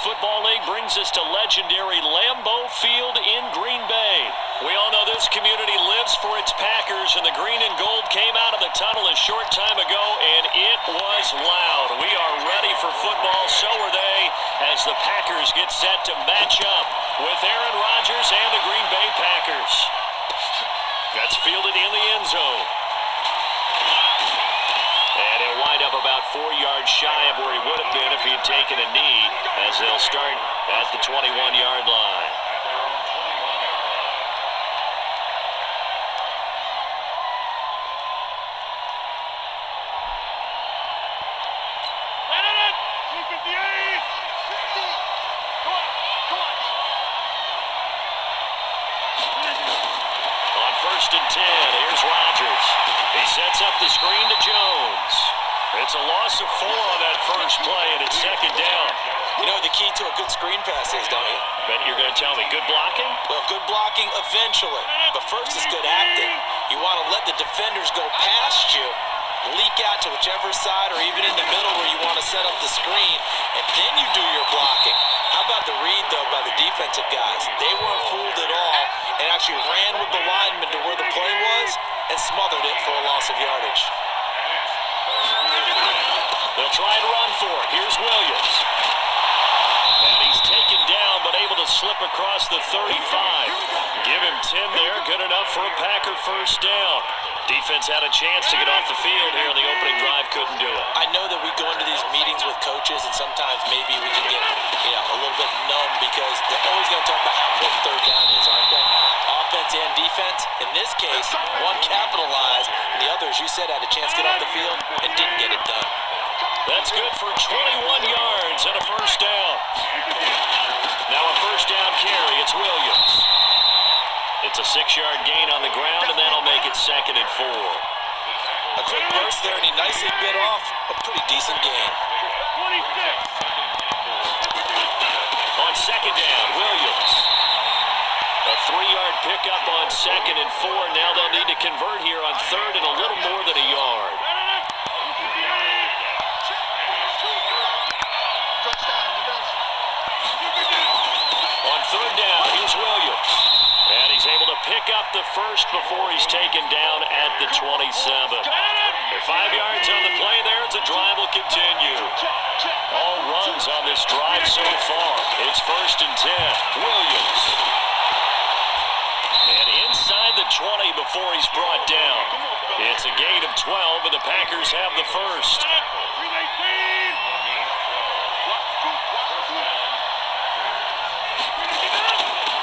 Football League brings us to legendary Lambeau Field in Green Bay. We all know this community lives for its Packers, and the green and gold came out of the tunnel a short time ago, and it was loud. We are ready for football, so are they, as the Packers get set to match up with Aaron Rodgers and the Green Bay Packers. That's fielded in the end zone. And he'll wind up about 4 yards shy of where he would have been if he had taken a knee, as they'll start at the 21-yard line. On 1st and 10, here's Rodgers. He sets up the screen to Jones. It's a loss of 4 on that first play, and it's 2nd down. You know what the key to a good screen pass is, don't you? Bet you're going to tell me good blocking? Well, good blocking eventually. But first is good acting. You want to let the defenders go past you, leak out to whichever side or even in the middle where you want to set up the screen, and then you do your blocking. How about the read, though, by the defensive guys? They weren't fooled at all and actually ran with the lineman to where the play was and smothered it for a loss of yardage. They'll try and run for it. Here's Williams. And he's taken down, but able to slip across the 35. Give him 10 there. Good enough for a Packer first down. Defense had a chance to get off the field here in the opening drive. Couldn't do it. I know that we go into these meetings with coaches, and sometimes maybe we can get a little bit numb because they're always going to talk about how important third down is, aren't they? Offense and defense. In this case, one capitalized, and the other, as you said, had a chance to get off the field and didn't get it done. That's good for 21 yards and a first down. Now a first down carry. It's Williams. It's a 6-yard gain on the ground, and that'll make it 2nd and 4. A quick burst there, and he nicely bit off a pretty decent gain. On 2nd down, Williams. A 3-yard pickup on 2nd and 4. Now they'll need to convert here on 3rd and a little more than a yard. On 3rd down, here's Williams. And he's able to pick up the first before he's taken down at the 27. 5 yards on the play there as the drive will continue. All runs on this drive so far. It's 1st and 10. Williams. And inside the 20 before he's brought down. It's a gain of 12, and the Packers have the first.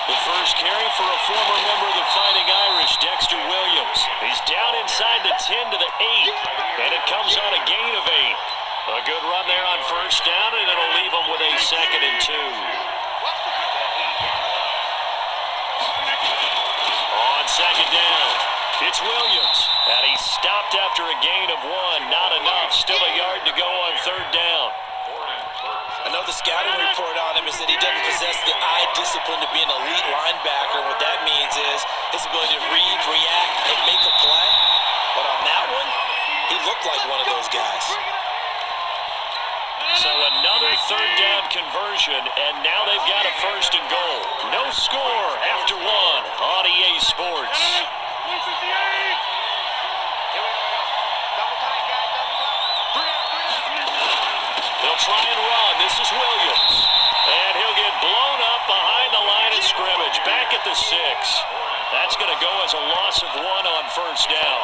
The first carry for a former member of the Fighting Irish, Dexter Williams. He's down inside the 10 to the 8, and it comes on a gain of 8. A good run there on first down, and it'll leave him with a 2nd and 2. On 2nd down, it's Williams, and he's stopped after a gain of 1. Not enough. Still a yard to go on 3rd down. I know the scouting report on him is that he doesn't possess the eye discipline to be an elite linebacker. What that means is his ability to read, react, and make a play. But on that one, he looked like one of those guys. So another 3rd down conversion, and now they've got a 1st and goal. No score after 1 on EA Sports. They'll try and run. This is Williams. And he'll get blown up behind the line of scrimmage. Back at the 6. That's going to go as a loss of 1 on first down.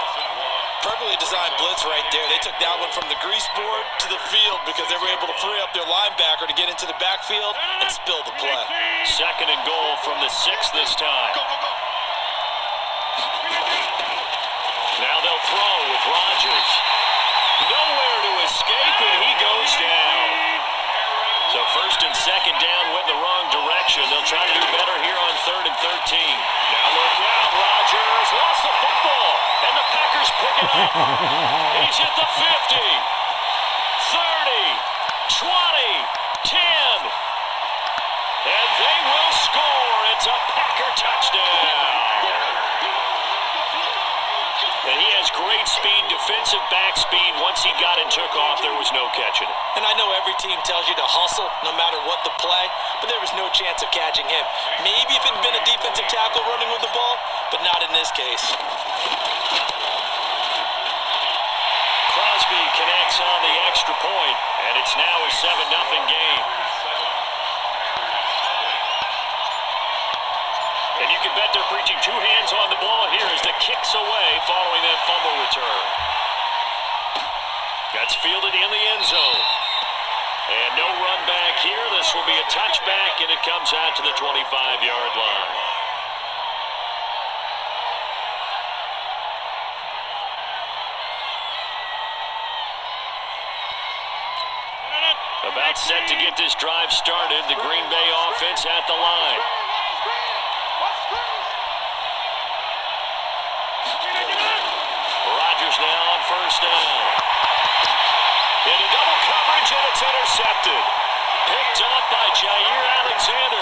Perfectly designed blitz right there. They took that one from the grease board to the field because they were able to free up their linebacker to get into the backfield and spill the play. 2nd and goal from the 6 this time. Now they'll throw with Rodgers. Nowhere to escape, and he goes down. So 1st and 2nd down went the wrong direction. They'll try to do better here on 3rd and 13. Now look out, Rodgers lost the football, and the Packers pick it up. He's at the 50, 30, 20, 10. And they will score. It's a Packer touchdown. And he has great speed to offensive back speed. Once he got and took off, there was no catching it. And I know every team tells you to hustle no matter what the play, but there was no chance of catching him. Maybe if it had been a defensive tackle running with the ball, but not in this case. Crosby connects on the extra point, and it's now a 7-0 game. And you can bet they're preaching two hands on the ball here as the kick's away following that fumble return. That's fielded in the end zone. And no run back here. This will be a touchback, and it comes out to the 25-yard line. About set to get this drive started. The Green Bay offense at the line. Rodgers now on first down. Into double coverage, and it's intercepted. Picked up by Jair Alexander.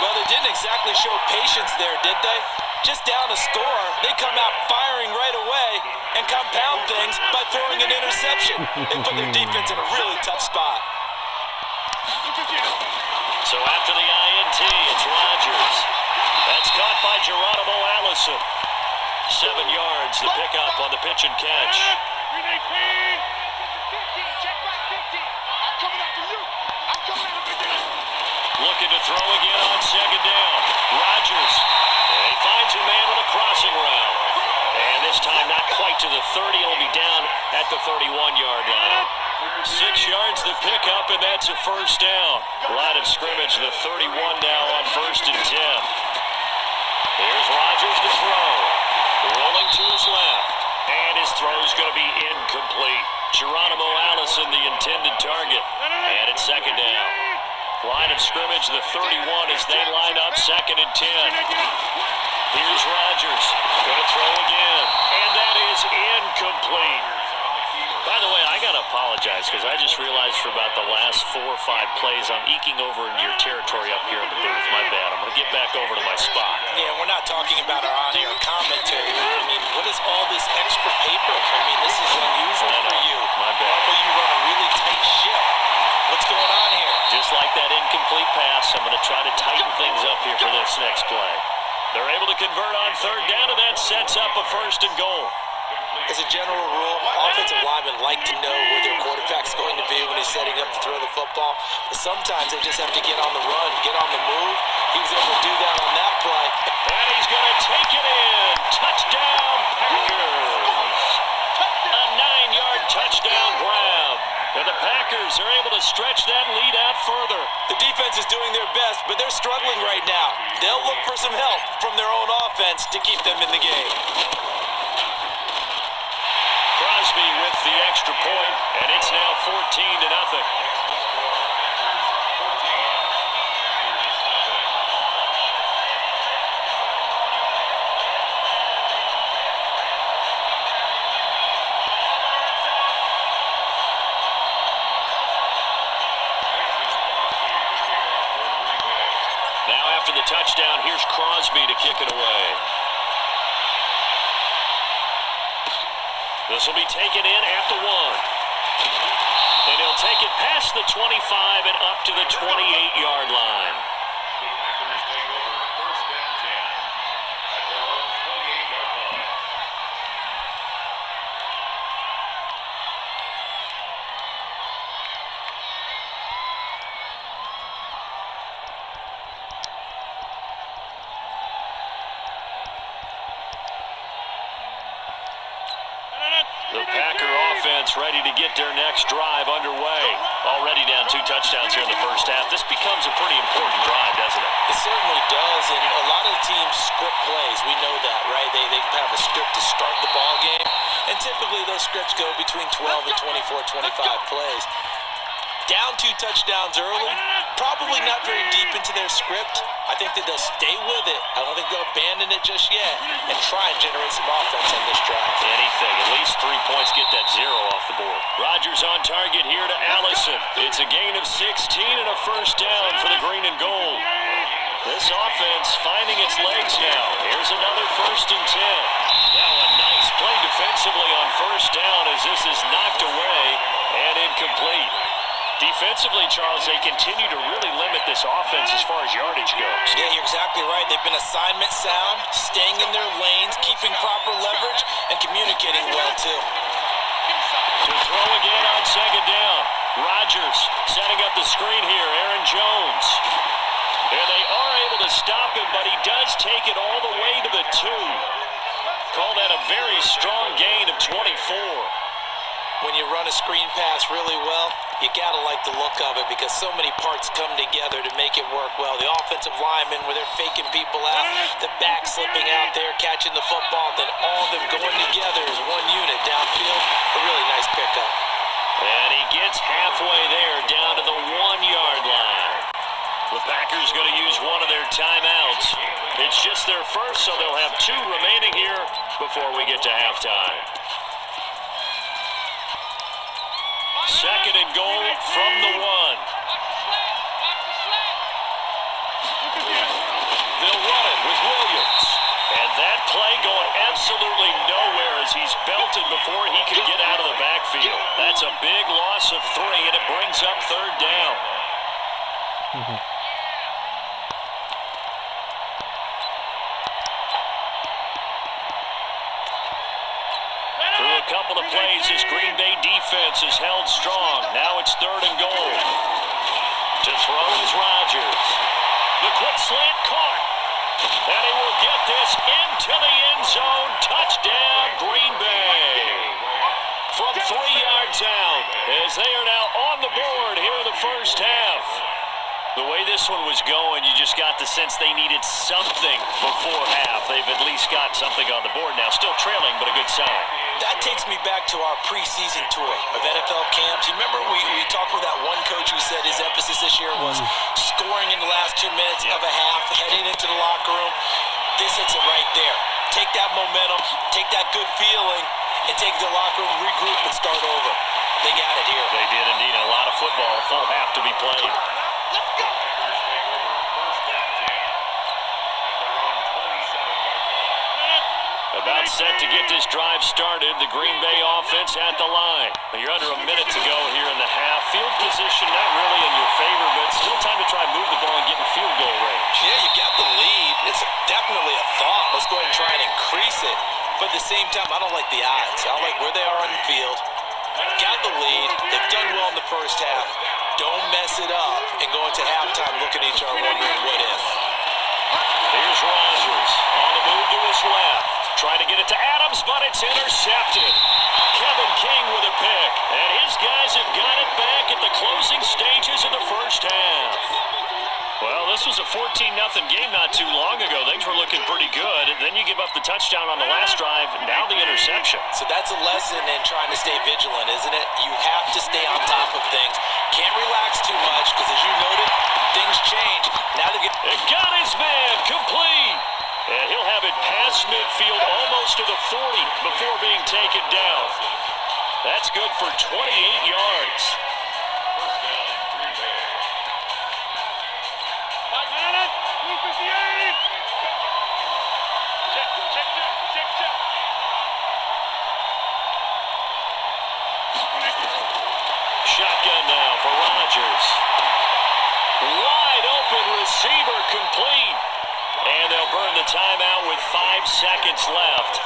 Well, they didn't exactly show patience there, did they? Just down a score, they come out firing right away and compound things by throwing an interception. They put their defense in a really tough spot. So after the INT, it's Rodgers. That's caught by Geronimo Allison. 7 yards, the pickup on the pitch and catch. Looking to throw again on second down. Rodgers. And he finds a man with a crossing route. And this time not quite to the 30. It'll be down at the 31-yard line. 6 yards the pickup, and that's a first down. Line of scrimmage, the 31 now on 1st and 10. Here's Rodgers to throw. Rolling to his left. And his throw's going to be incomplete. Geronimo Allison, the intended target. And it's second down. Line of scrimmage, the 31 as they line up 2nd and 10. Here's Rodgers. Going to throw again. And that is incomplete. By the way, I got to apologize because I just realized for about the last 4 or 5 plays, I'm eking over in your territory up here in the booth. My bad. I'm going to get back over to my spot. Yeah, we're not talking about our on-air commentary. I mean, what is all this extra paper? I mean, this is unusual for you. My bad. Normally you run a really tight ship. What's going on here? Just like that incomplete pass, I'm going to try to tighten things up here for this next play. They're able to convert on 3rd down, and that sets up a 1st and goal. As a general rule, offensive linemen like to know where their quarterback's going to be when he's setting up to throw the football. But sometimes they just have to get on the run, get on the move. He was able to do that on that play. And he's going to take it in. Touchdown, Packers. A 9-yard touchdown grab. And the Packers are able to stretch that lead out further. The defense is doing their best, but they're struggling right now. They'll look for some help from their own offense to keep them in the game. Crosby with the extra point, and it's now 14-0. Now after the touchdown, here's Crosby to kick it away. This will be taken in at the 1. And he'll take it past the 25 and up to the 28-yard line. The Packer offense ready to get their next drive underway. Already down 2 touchdowns here in the first half. This becomes a pretty important drive, doesn't it? It certainly does, and a lot of the teams script plays. We know that, right? They have a script to start the ball game, and typically those scripts go between 12 and 24, 25 plays. Down 2 touchdowns early, probably not very deep into their script. I think that they'll stay with it. I don't think they'll abandon it just yet and try and generate some offense on this drive. Anything, at least 3 points, get that 0 off the board. Rodgers on target here to Allison. It's a gain of 16 and a first down for the green and gold. This offense finding its legs now. Here's another 1st and 10. Now a nice play defensively. offensively on first down as this is knocked away and incomplete. Defensively, Charles, they continue to really limit this offense as far as yardage goes. Yeah, you're exactly right. They've been assignment sound, staying in their lanes, keeping proper leverage, and communicating well, too. To throw again on second down. Rodgers setting up the screen here. Aaron Jones. And they are able to stop him, but he does take it all the way to the 2. Call that a very strong gain of 24. When you run a screen pass really well, you gotta like the look of it because so many parts come together to make it work well. The offensive linemen where they're faking people out, the back slipping out there, catching the football, then all of them going together as one unit downfield. A really nice pickup. And he gets halfway there down to the 1-yard line. The Packers going to use one of their timeouts. It's just their first, so they'll have 2 remaining here before we get to halftime. Second and goal from the 1. They'll run it with Williams. And that play going absolutely nowhere as he's belted before he can get out of the backfield. That's a big loss of 3, and it brings up third down. Through a couple of plays, this Green Bay defense is held strong. Now it's third and goal. To throw is Rodgers. The quick slant caught. And he will get this into the end zone. Touchdown, Green Bay. From 3 yards out, as they are now on the board here in the first half. The way this one was going, you just got the sense they needed something before half. They've at least got something on the board now. Still trailing, but a good sign. That takes me back to our preseason tour of NFL camps. You remember we talked with that one coach who said his emphasis this year was scoring in the last 2 minutes of a half, heading into the locker room. This hits it right there. Take that momentum, take that good feeling, and take the locker room, regroup, and start over. They got it here. They did indeed. A lot of football, full half to be played. About set to get this drive started. The Green Bay offense at the line. You're under a minute to go here in the half. Field position not really in your favor, but still time to try and move the ball and get in field goal range. Yeah, you got the lead. It's definitely a thought. Let's go ahead and try and increase it. But at the same time, I don't like the odds. I like where they are on the field. Got the lead. They've done well in the first half. Don't mess it up and go into halftime looking at each other wondering what if. Here's Rodgers on the move to his left. Trying to get it to Adams, but it's intercepted. Kevin King with a pick. And his guys have got it back at the closing stages of the first half. Well, this was a 14-0 game not too long ago. Things were looking pretty good. And then you give up the touchdown on the last drive. Now the interception. So that's a lesson in trying to stay vigilant, isn't it? You have to stay on top of things. Can't relax too much because, as you noted, things change. Now they get... It got his man complete. And he'll have it past midfield almost to the 40 before being taken down. That's good for 28 yards. Shotgun now for Rodgers. Wide open receiver complete. And they'll burn the timeout with 5 seconds left.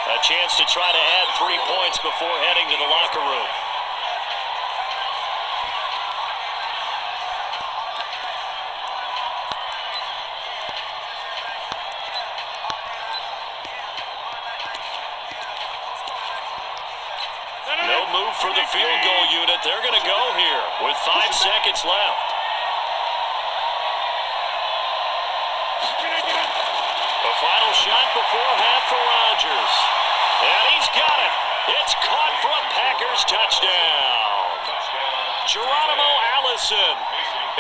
A chance to try to add 3 points before heading to the locker room. No move for the field goal unit. They're going to go here with 5 seconds left. The final shot before half for Rodgers. And he's got it. It's caught for a Packers touchdown. Geronimo Allison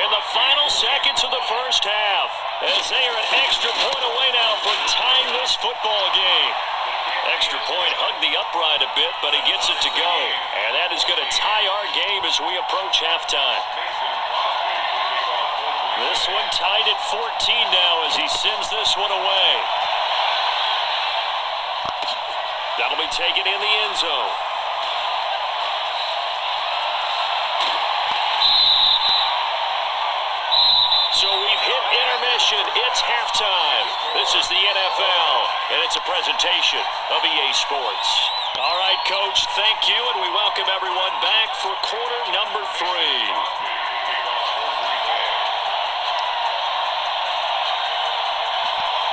in the final seconds of the first half as they are an extra point away now from tying this football game. Extra point hugged the upright a bit, but he gets it to go. And that is going to tie our game as we approach halftime. This one tied at 14 now as he sends this one away. That'll be taken in the end zone. So we've hit intermission. It's halftime. This is the NFL, and it's a presentation of EA Sports. All right, Coach, thank you, and we welcome everyone back for quarter number 3.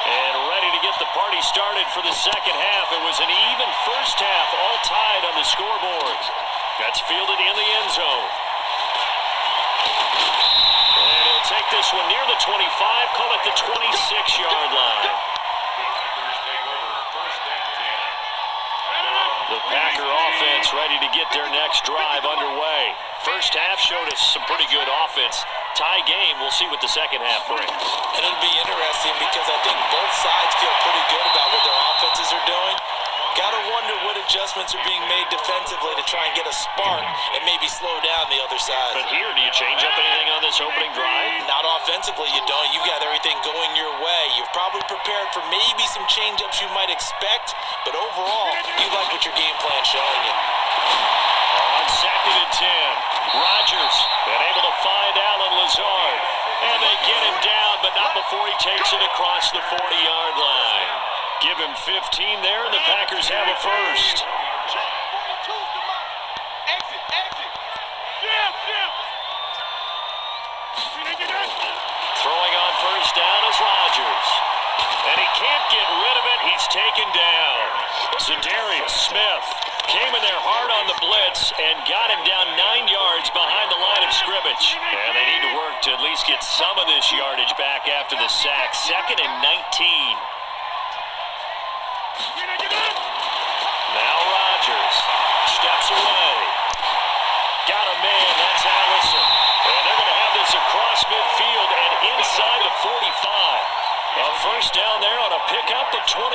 And ready to get the party started for the second half. It was an even first half, all tied on the scoreboard. That's fielded in the end zone. And he'll take this one near the 25, call it the 26-yard line. The Packer offense ready to get their next drive underway. First half showed us some pretty good offense. Tie game, we'll see what the second half brings. And it'll be interesting because I think both sides feel pretty good about what their offenses are doing. Gotta wonder what adjustments are being made defensively to try and get a spark and maybe slow down the other side. But here, do you change up anything on this opening drive? Not offensively, you don't. You've got everything going your way. You've probably prepared for maybe some change-ups you might expect, but overall, you like what your game plan's showing you. On 2nd and 10, Rodgers been able to find Allen Lazard. And they get him down, but not before he takes it across the 40-yard line. Give him 15 there, and the Packers have a first. Throwing on first down is Rodgers. And he can't get rid of it. He's taken down. Zadarius Smith came in there hard on the blitz and got him down 9 yards behind the line of scrimmage. And they need to work to at least get some of this yardage back after the sack. 2nd and 19. Now Rodgers steps away. Got a man, that's Allison. And they're going to have this across midfield and inside the 45. A first down there on a pickup of 25.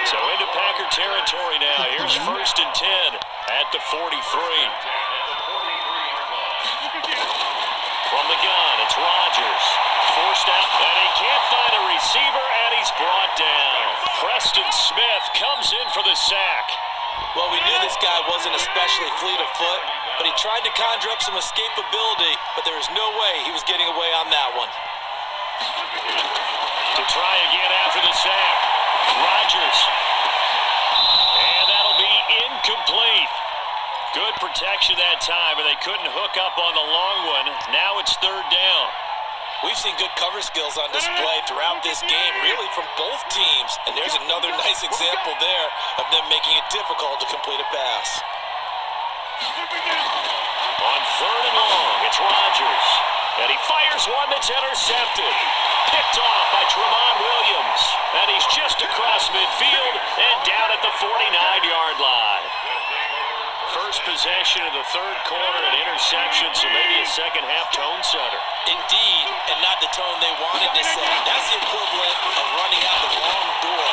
So into Packer territory now. Here's 1st and 10 at the 43. From the gun, it's Rodgers. Forced out, and he can't find a receiver, and he's brought down. Preston Smith comes in for the sack. Well, we knew this guy wasn't especially fleet of foot, but he tried to conjure up some escapability, but there was no way he was getting away on that one. To try again after the sack. Rodgers. And that'll be incomplete. Good protection that time, and they couldn't hook up on the long one. Now it's 3rd down. We've seen good cover skills on display throughout this game, really from both teams. And there's another nice example there of them making it difficult to complete a pass. On 3rd and long, it's Rodgers. And he fires one that's intercepted. Picked off by Tramon Williams. And he's just across midfield and down at the 49-yard line. First possession of the 3rd quarter, an interception, so maybe a second half tone setter. Indeed, and not the tone they wanted to set. That's the equivalent of running out the wrong door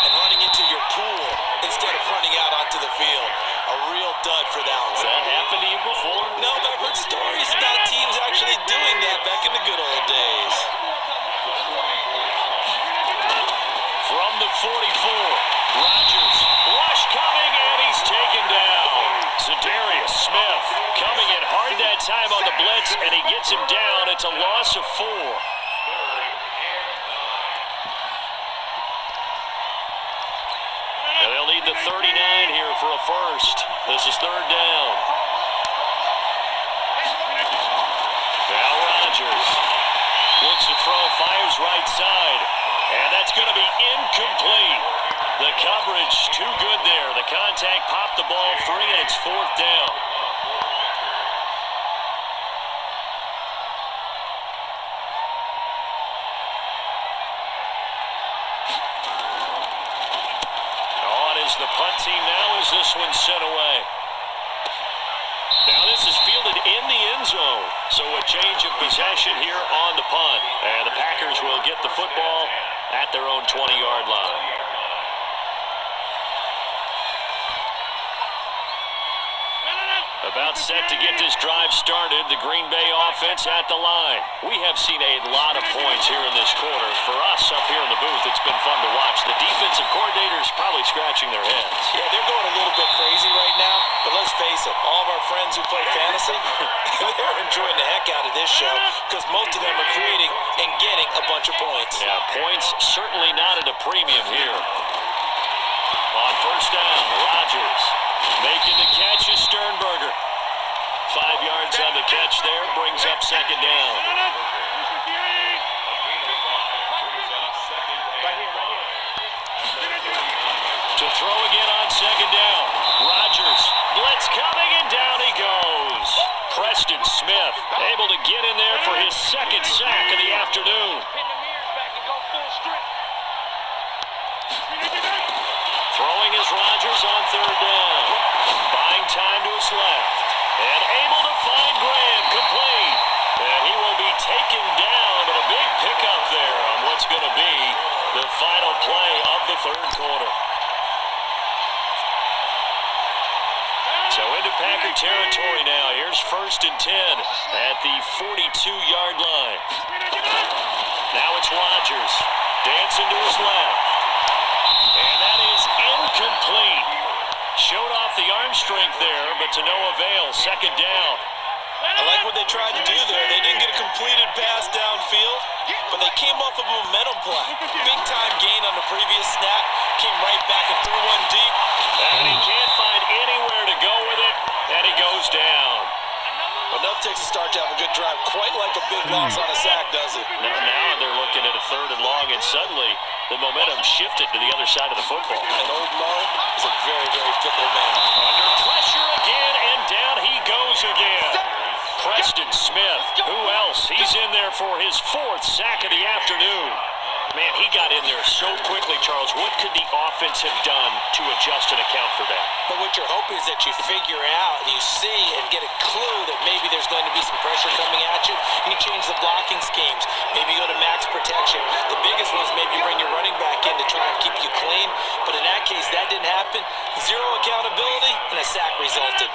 and running into your pool instead of running out onto the field. A real dud for that one. Has that happened to you before? No, but I've heard stories about teams actually doing that back in the good old days. From the 44, Rodgers, rush coming, and he's taken down. Zadarius Smith coming in hard that time on the blitz, and he gets him down. It's a loss of 4. And they'll need the 39 here for a first. This is 3rd down. Now Rodgers looks to throw, fires right side, and that's going to be incomplete. The coverage too good there. The contact popped the ball free, and it's 4th down. On is the punt team now as this one's sent away. Now this is fielded in the end zone. So a change of possession here on the punt. And the Packers will get the football at their own 20-yard line. About set to get this drive started. The Green Bay offense at the line. We have seen a lot of points here in this quarter. For us up here in the booth, it's been fun to watch. The defensive coordinators probably scratching their heads. Yeah, they're going a little bit crazy right now. But let's face it, all of our friends who play fantasy, they're enjoying the heck out of this show because most of them are creating and getting a bunch of points. Yeah, points certainly not at a premium here. On first down, Rodgers making the catch is Sternberger. 5 yards on the catch there, brings up second down. To throw again on second down. Rodgers, blitz coming, and down he goes. Preston Smith able to get in there for his second sack of the afternoon. Throwing is Rodgers on third down. Buying time to his left. And able to find Graham, complete. And he will be taken down, but a big pickup there on what's going to be the final play of the third quarter. So into Packer territory now. Here's 1st and 10 at the 42-yard line. Now it's Rodgers. Dancing to his left. And that is incomplete. Showed off the arm strength there, but to no avail. Second down. I like what they tried to do there. They didn't get a completed pass downfield, but they came off of a momentum play. Big time gain on the previous snap. Came right back and threw one deep. And he can't find anywhere to go with it, and he goes down. Enough takes a start to have a good drive. Quite like a big loss on a sack, does it? Now they're looking at a 3rd and long, and suddenly the momentum shifted to the other side of the football. And old Mo is a very, very fickle man. Under pressure again, and down he goes again. Preston Smith, who else? He's in there for his 4th sack of the afternoon. Man, he got in there so quickly, Charles. What could the offense have done to adjust and account for that? But what you're hoping is that you figure out and you see and get a clue that maybe there's going to be some pressure coming at you, and you change the blocking schemes. Maybe you go to max protection. The biggest one is maybe you bring your running back in to try and keep you clean. But in that case, that didn't happen. Zero accountability, and a sack resulted.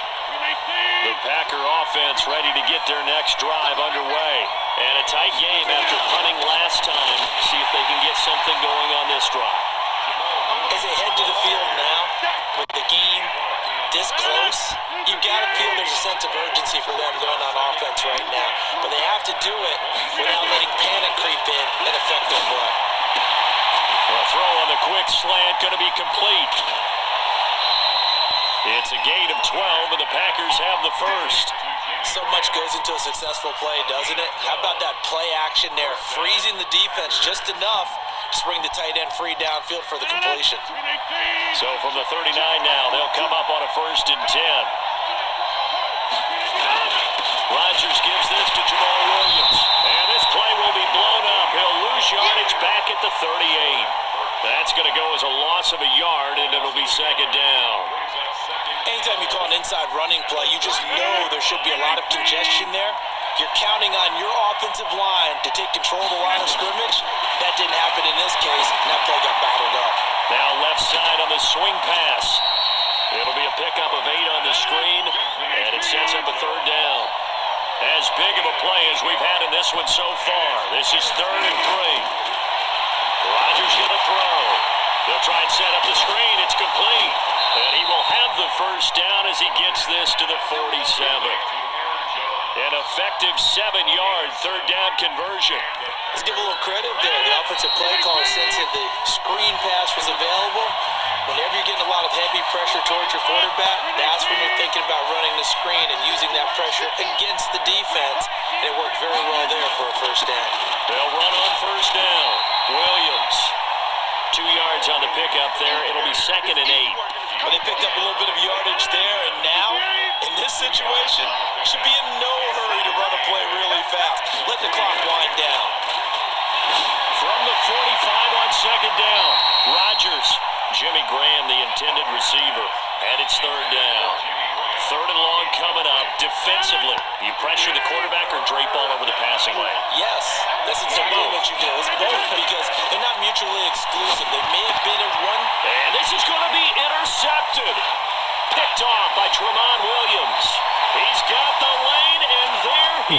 The Packer offense ready to get their next drive underway. And a tight game after punting last time. See if they can get something going on this drive. As they head to the field now, with the game this close, you've got to feel there's a sense of urgency for them going on offense right now. But they have to do it without letting panic creep in and affect their play. A throw on the quick slant, going to be complete. It's a gain of 12, and the Packers have the first. So much goes into a successful play, doesn't it? How about that play action there, freezing the defense just enough to bring the tight end free downfield for the completion. So from the 39 now, they'll come up on a 1st and 10. Rodgers gives this to Jamal Williams, and this play will be blown up. He'll lose yardage back at the 38. That's going to go as a loss of a yard, and it'll be second down. Anytime you call an inside running play, you just know there should be a lot of congestion there. You're counting on your offensive line to take control of the line of scrimmage. That didn't happen in this case, and that play got bottled up. Now left side on the swing pass. It'll be a pickup of 8 on the screen, and it sets up a 3rd down. As big of a play as we've had in this one so far. This is 3rd and 3. Rodgers going to throw. They'll try and set up the screen. It's complete. And he will have the first down as he gets this to the 47. An effective 7-yard 3rd down conversion. Let's give a little credit there. The offensive play caller sense that the screen pass was available. Whenever you're getting a lot of heavy pressure towards your quarterback, that's when you're thinking about running the screen and using that pressure against the defense. And it worked very well there for a first down. They'll run on first down. Williams. 2 yards on the pickup there. It'll be 2nd and 8. Well, they picked up a little bit of yardage there, and now, in this situation, should be in no hurry to run a play really fast. Let the clock wind down. From the 45 on second down, Rodgers. Jimmy Graham, the intended receiver, and it's 3rd down. 3rd and long coming up. Defensively, you pressure the quarterback or drape all over the passing lane? Yes, that's exactly what you do. It's both because they're not mutually exclusive. They may have been in one. And this is going to be intercepted. Picked off by Tramon Williams. He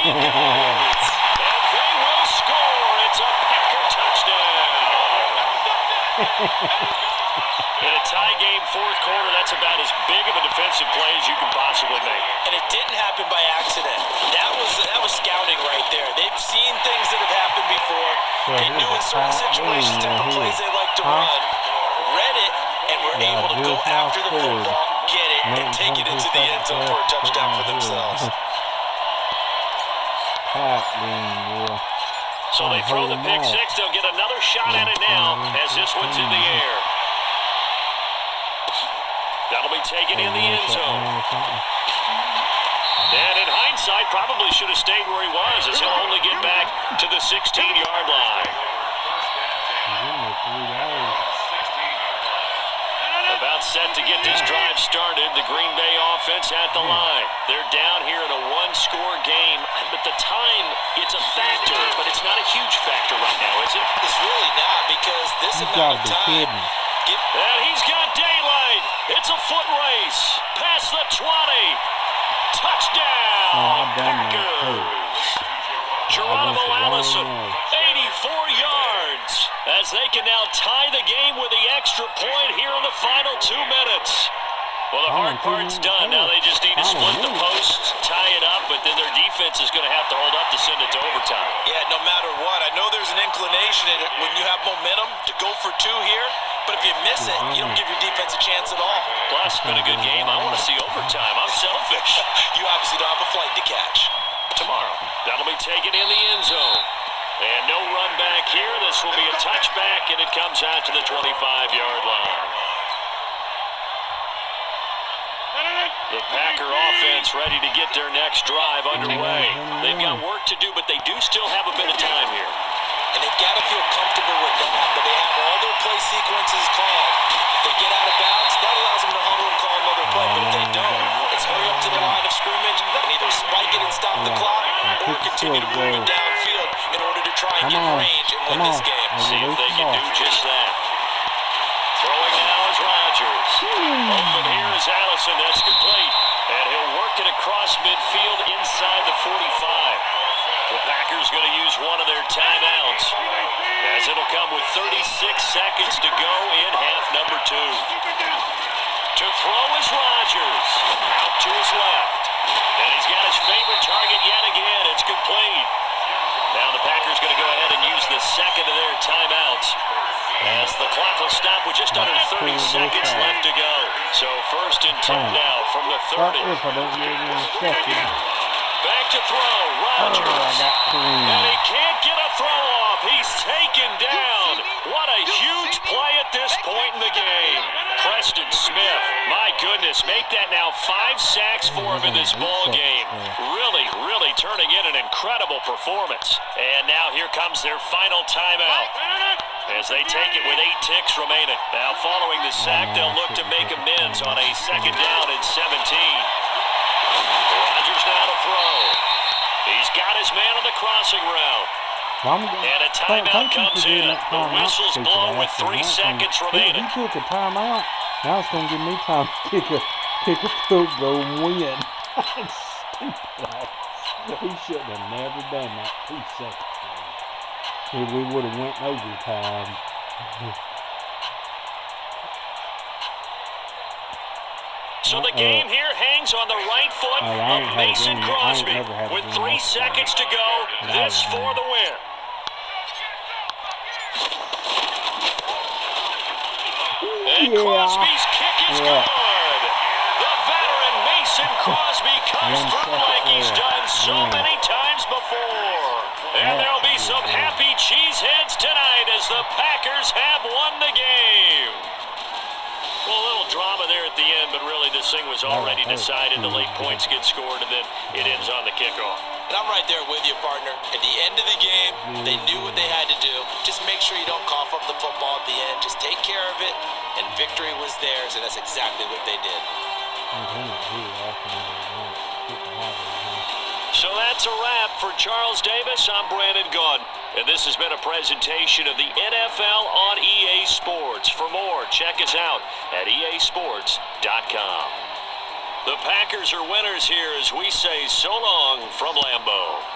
he goes. And they will score. It's a Packer touchdown. In a tie game fourth quarter, that's about as big of a defensive play as you can possibly make. And it didn't happen by accident. That was scouting right there. They've seen things that have happened before. They knew in certain situations type of plays they like to run. Read it and were able to go after the football, get it, and take it into the end zone for a touchdown for themselves. So they throw the pick six. They'll get another shot at it now as this one's in the air. That'll be taken in the end zone. And in hindsight, probably should have stayed where he was, as he'll only get back to the 16-yard line. About set to get this drive started. The Green Bay offense at the line. They're down here in a one-score game. At the time, it's a factor, but it's not a huge factor right now, is it? It's really not, because this amount of time. And he's got daylight. It's a foot race. Past the 20. Touchdown, Packers. Geronimo Allison, 84 yards. As they can now tie the game with the extra point here in the final 2 minutes. Well, the hard part's done. Now they just need to split the posts, tie it up, but then their defense is going to have to hold up to send it to overtime. Yeah, no matter what. I know there's an inclination in it when you have momentum to go for two here, but if you miss it, you don't give your defense a chance at all. Plus, it's been a good game. I want to see overtime. I'm selfish. You obviously don't have a flight to catch. Tomorrow, that'll be taken in the end zone. And no run back here. This will be a touchback, and it comes out to the 25-yard line. The Packer offense ready to get their next drive underway. They've got work to do, but they do still have a bit of time here. And they've got to feel comfortable with that, but they have all their play sequences called. If they get out of bounds, that allows them to huddle and call another play, but if they don't, it's hurry up to the line of scrimmage and either spike it and stop the clock or continue to move it downfield in order to try and get range and win this game. See if they can do just that. Throwing now is Rodgers. Open here is Allison. That's complete. And he'll work it across midfield inside the 45. The Packers going to use one of their timeouts, as it'll come with 36 seconds to go in half number 2. To throw is Rodgers. Out to his left. And he's got his favorite target yet again. It's complete. Now the Packers going to go ahead and use the second of their timeouts, as the clock will stop with just under 30 seconds left to go. So 1st and 10 now from the 30. Back to throw, Rodgers. And he can't get a throw off. He's taken down. What a huge play at this point in the game. Preston Smith, my goodness, make that now 5 sacks for him in this ball game. Really turning in an incredible performance. And now here comes their final timeout, as they take it with 8 ticks remaining. Now following the sack, they'll look to make amends on a 2nd down and 17. Rodgers now to throw. He's got his man on the crossing route. And a timeout comes in. The whistles blow with 3 seconds remaining. He took a timeout. Now it's going to give me time to kick a field goal and win. Stupid. He shouldn't have never done that 2 seconds. If we would have went overtime. So the game here hangs on the right foot of Mason Crosby. With 3 seconds to go, this for the win. And Crosby's kick is good. The veteran Mason Crosby comes through like he's done so many times before. And there'll be some happy cheeseheads tonight as the Packers have won the game. Well, a little drama there at the end, but really this thing was already decided. The late points get scored, and then it ends on the kickoff. And I'm right there with you, partner. At the end of the game, they knew what they had to do. Just make sure you don't cough up the football at the end. Just take care of it, and victory was theirs, and that's exactly what they did. So that's a wrap for Charles Davis. I'm Brandon Gunn, and this has been a presentation of the NFL on EA Sports. For more, check us out at easports.com. The Packers are winners here as we say so long from Lambeau.